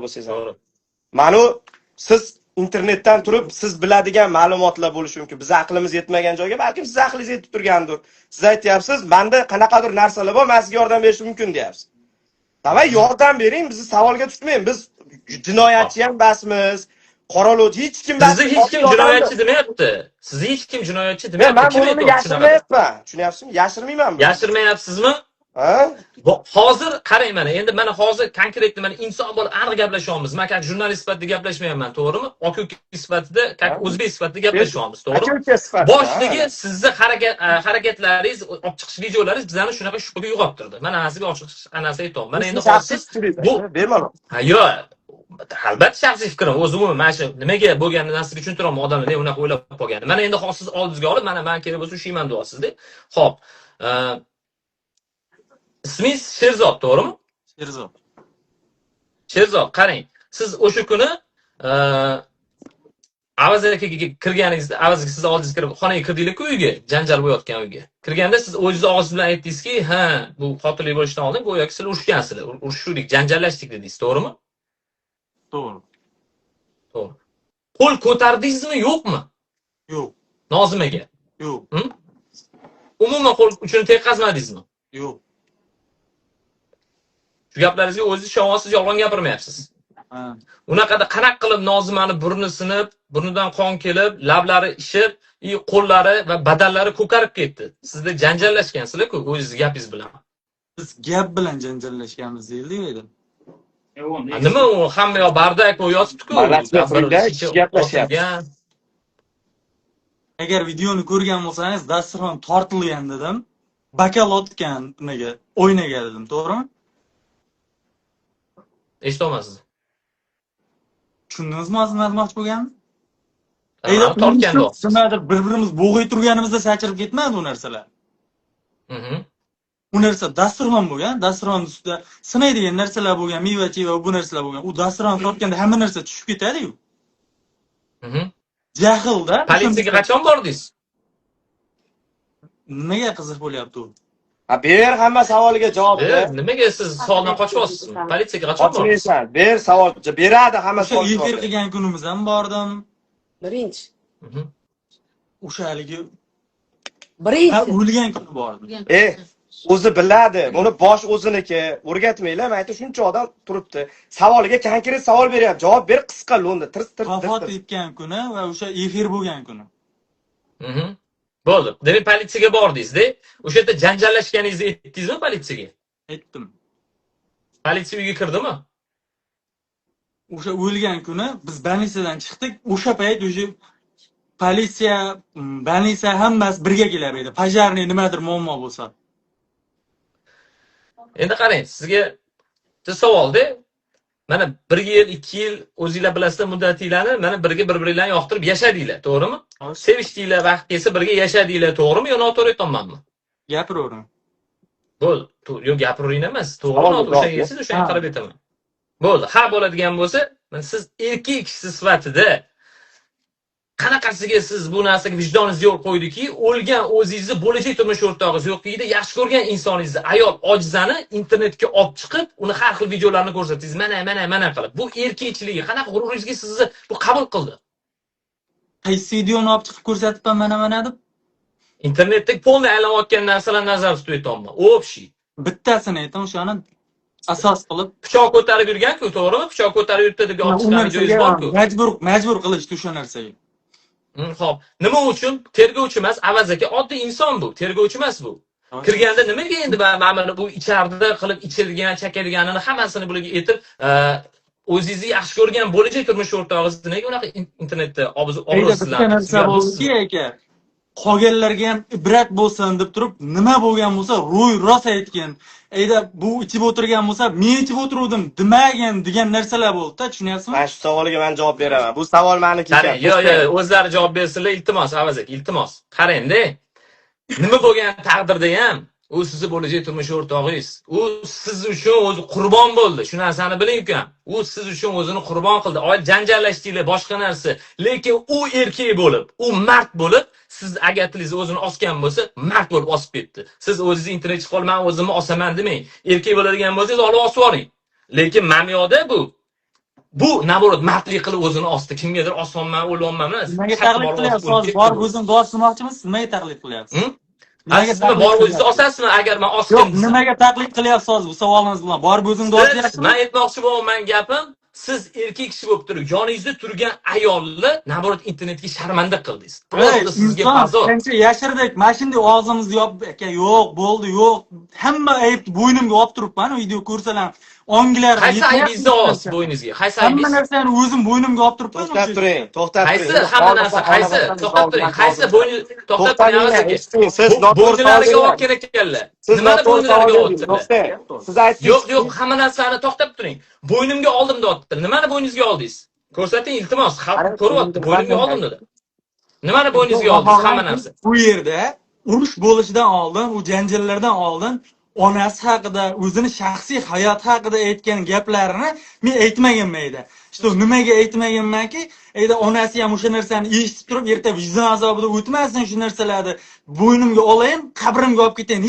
bo'lsangiz. To'g'ri. Mana siz internetdan turib siz biladigan ma'lumotlar bo'lishi mumkin. Biz aqlimiz yetmagan joyga balkim siz aqlingiz yetib turgandir. Siz aytyapsiz, menda qanaqadir narsalar bor, men sizga yordam berishim mumkin deyapsiz. Davay yordam bering, bizni savolga tutmang. Biz jinoyatchi ham emasmiz. Qoralovchi hech kim Sizni hech kim jinoyatchi demayapti. Sizni hech kim jinoyatchi demayapti. Men buni yashirmayapman. Tushunyapsizmi? Yashirmayman buni. Yashirmayapsizmi? Ha? Hozir qarang mana, endi mana hozir konkretni mana inson bo'lib aniq gaplashyapmiz. Men как jurnalist sifatida gaplashyapman, to'g'rimi? Aka sifatida, как o'zbek sifatida gaplashyapmiz, to'g'rimi? Aka sifatida. Boshligi sizni harakatlaringiz, olib chiqish videolaringiz bizani shunaqa shubhaga uyg'ottirdi. Mana sizga ochiq anasi aytaman. Mana endi hozir bu bermadim. Ha, yo'q. Albatta shaxsiy fikrim, o'zim mana shu nimaga bo'lganini narsaga tushuntiraman odamlarga unaqa o'ylab qolgan. Mana endi hozir siz oldingizga olib, mana men kerak bo'lsa ushlayman deyapsiz-da. Xo'p. Ismingiz Sherzod, to'g'rimi? Sherzod. Sherzod, qarang. Siz o'sha kuni Avaz akaga kirganingizda, Avazga siz oldingiz kirib xonaga kirdinglar-ku uyga, janjal bo'layotgan uyga. Kirganda siz o'zingiz og'iz bilan aytdingizki, "Ha, bu qotillik bo'lishdan oldin go'yoki sizlar urushgansizlar, urushdik, janjallashdik" dedingiz, to'g'rimi? To'g'ri. To'g'ri. Qo'l ko'tardingizmi, yo'qmi? Yo'q. Nozimaga. Yo'q. Umuman qo'l uchun teqazmadingizmi? Yo'q. Shu gaplaringizga o'zingiz ishonyapsiz, yolg'on gapirmayapsiz. Ha. Unaqada qanaq qilib Nozimani burni sinib, burnidan qon kelib, lablari ishib, qo'llari va badallari ko'karib ketdi. Sizda janjallashgansizlar-ku o'zingiz gapingiz bilan. Biz gap bilan janjallashganmiz deyildi. Nima u hamma yo bardak u yotibdi-ku. Gaplashyapti. Agar videoni ko'rgan bo'lsangiz, dasturxon tortilgan dedim. Bakal otgan nimaga, o'ynaga dedim, to'g'rimi? Eshitolmaysiz. Tushundingizmi hozir nima demoqchi bo'lganim? Tortganda. Nimadir bir-birimiz bo'g'ay turganimizda sachirib ketmadi u narsalar. U narsa dasturxon bo'lgan, dasturxon ustida sinaydigan narsalar bo'lgan, meva-cheva bu narsalar bo'lgan. U dasturxon tortganda hamma narsa tushib ketadi-yu. Jahlda. Politsiyaga qachon bordingiz? Nimaga qiziq bo'lyapti u? Ber hamma savoliga javob ber. Nimaga siz savoldan qochyapsizmi? Politsiyaga qachon bordingiz? Ber savol, beradi hamma savol. Efir qilgan kunimiz ham bordim. Birinchi. O'sha haligi Birinchi. o'lgan kuni bordim. O'zi biladi. Buni bosh o'ziniki. O'rgatmaylar. Men aytdim, shuncha odam turibdi. Savoliga konkret savol beryapti. Javob ber, qisqa lo'nda. Vafot etgan kuni va o'sha efir bo'lgan kuni. Bo'ldi. Demak, politsiyaga bordingiz-da. O'sha yerda janjallashganingizni aytdingizmi politsiyaga? Aytdim. Politsiya uyga kirdimi? O'sha o'lgan kuni biz больницаdan chiqdik. O'sha payt o'sha politsiya, больница hammasi birga kelar edi. Pojarniy nimadir muammo bo'lsa. Endi qarang, sizga savol-da. Mana 1 yil, 2 yil o'zingizlar bilasizlar muddatinglarni, mana birga bir-biringlarni yoqtirib yashadinglar, to'g'rimi? Sevishdinglar, vaqt kelsa birga yashadinglar, to'g'rimi yo noto'g'ri aytmayapmanmi? Gapiravering. Bo'ldi. Yo'q, gapiravering emas. To'g'ri, o'sha siz o'shanga qarab aytaman. Bo'ldi. Ha bo'ladigan bo'lsa, men siz erkak kishi sifatida qanaqasiga siz bu narsaga vijdoningiz yo'l qo'ydiki, o'lgan o'zingizni bo'lajak turmush o'rtog'ingiz yo'qligida yaxshi ko'rgan insoningizni, ayol ojizani internetga olib chiqib, uni har xil videolarni ko'rsatingiz. Mana qilib. Bu erkakchiligi, qanaqa g'ururingizga sizni bu qabul qildi? Qaysi videoni olib chiqib ko'rsatibman mana deb? Internetdagi polni aylanayotgan narsalar nazarda tutib aytayapman. O'pshi. Bittasini ayting, o'shani asos qilib pichoq ko'tarib yurgan-ku, to'g'rimi? Pichoq ko'tarib yurdi deb olib chiqqan videoyingiz bor-ku. Majbur qilishdi o'sha narsaga. Xo'p, nima uchun? Tergovchi emas, Avaz aka oddiy inson bu, tergovchi emas bu. Kirganda nimaga endi mana bu icharida qilib ichilgan, chakilganini hammasini bularga aytib, o'zingizni yaxshi ko'rgan bo'lajak turmush o'rtog'ingizni nega unaqa internetda obro'sizlantirib aka. Qolganlarga ham ibrat bo'lsin deb turib, nima bo'lgan bo'lsa, ro'y rost aytgan. Bu ichib o'tirgan bo'lsa, men ichib o'tiruvdim demagan degan narsalar bo'ldi-da, tushunyapsizmi? Mana shu savoliga men javob beraman. Bu savol meniki ekan. Yo'q, o'zlari javob bersinlar, iltimos, Avaz aka, iltimos. Qarang-da. Nima bo'lgan taqdirda ham u sizni bo'lajak turmush o'rtog'ingiz. U siz uchun o'zi qurbon bo'ldi. Shu narsani biling ukan. U siz uchun o'zini qurbon qildi. Janjallashdinglar, boshqa narsa. Lekin u erkak bo'lib, u mard bo'lib, siz agatingiz o'zini osgan bo'lsa, mard bo'lib osib ketdi. Siz o'zingiz internet chiqib men o'zimni osaman demang. Erkak bo'ladigan bo'lsangiz olib osib oling. Lekin mamyoda bu bu naborot mardlik qilib o'zini osdi, kimgadir osonman, o'lolman emas. Nimaga Qattiq taqlid borib qilyapsiz? o'lib Hozir ketdi borib bu. o'zini bosmoqchimisiz? Nimaga taqlid qilyapsiz? Siz bor o'zingizni osasizmi agar men osgan Yo'q, desam? nimaga taqlid qilyapsiz hozir bu savolingiz bilan? Borib o'zingni Siz, osyapsizmi? men aytmoqchi bo'lgan gapim, siz erkak kishi bo'lib turib, yoningizda turgan ayolni naborot internetga sharmanda qildingiz. Просто sizga inson bazor. qancha yashirdik, mana shunday og'zimizni yopib, aka yo'q, bo'ldi, yo'q. Hamma ayb bo'ynimga olib turibman, video ko'rsalar, ongilarim. Qaysi aybingizni olasiz bo'yningizga? Qaysi Hamma aybingiz? narsani o'zim bo'ynimga olib turibman. To'xtab turing, to'xtab turing. Qaysi hamma narsa, qaysi? To'xtab turing. Qaysi bo'yni to'xtab turing avazaki. Siz noto'g'ri bo'ynilariga savol olib kerak ekanlar. Siz Nimani noto'g'ri bo'ynilariga savol olibdilar? To'xtang. Siz aytdingiz. Yo'q, yo'q, hamma narsani to'xtab turing. Bo'ynimga oldim deyapti. Nimani bo'yningizga oldingiz? Ko'rsating, iltimos, xalq ko'ryapti. Bo'ynimga oldim dedi. Nimani bo'yningizga oldingiz hamma narsa? Bu yerda urush bo'lishidan oldin, u janjallardan oldin onasi haqida, o'zini shaxsiy hayoti haqida aytgan gaplarini men aytmaganman edi. Işte nimaga aytmaganmanki, onasi ham o'sha narsani eshitib turib, erta vijdon azobida o'tmasin shu narsalarni bo'ynimga olayin, qabrimga olib ketayin.